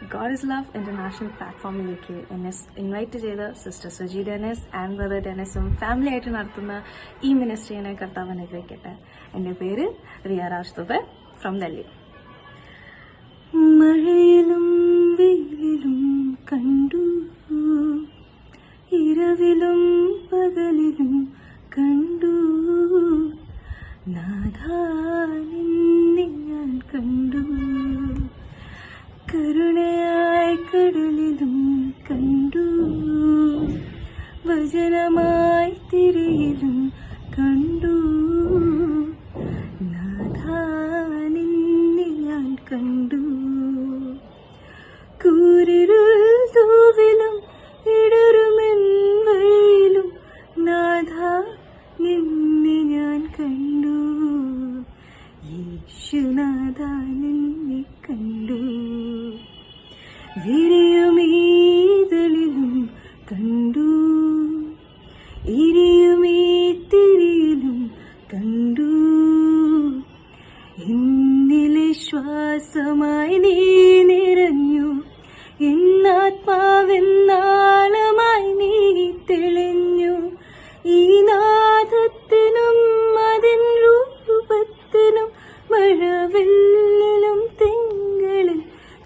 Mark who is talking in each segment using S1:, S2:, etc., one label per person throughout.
S1: God is love international പ്ലാറ്റ്ഫോമിലേക്ക് എന്നെ invite ചെയ്ത sister Suji Denis and brother ഡെനിസും ഫാമിലി ആയിട്ട് നടത്തുന്ന ഈ മിനിസ്ട്രീനെ കർത്താവ് അനുഗ്രഹിക്കട്ടെ. എൻ്റെ പേര് റിയ രാജ്ദൂത് ഫ്രം ഡൽഹി. മഴയിലും വെയിലിലും കണ്ടു, ഇരവിലും പകലിലും കണ്ടു, നാഥാ നിന്നെ ഞാൻ കണ്ടു. കരുണയായി കടലിലും കണ്ടു, വചനമായി തിരയിലും കണ്ടു, നാഥാ നിന്നെ ഞാൻ കണ്ടു. കൂരിരുൾ തൂവിലും ഇടറുമെൻ വഴിയിലും നാഥാ നിന്നെ ഞാൻ കണ്ടു. യേശുനാഥാ നിന്നെ കണ്ടു. വിരിയുമീതളിലും കണ്ടു, ഇരിയുമീ തിരിയിലും കണ്ടു, എന്നിലെ ശ്വാസമായി നീ നിറഞ്ഞു, എന്നാത്മാവെന്നാളമായി നീ തെളിഞ്ഞു. ഈ നാദത്തിനും അതിൻ രൂപത്തിനും മഴവെള്ളിലും തിങ്കളിൽ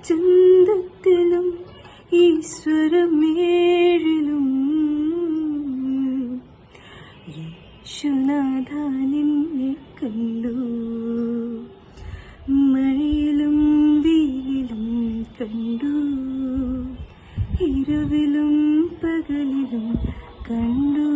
S1: ചന്തത്തിലും ഈശ്വരമേഴിലും യേശുനാഥാ നിന്നെ കണ്ടു. മഴയിലും വെയിലിലും കണ്ടു, ഇരവിലും പകലിലും കണ്ടു.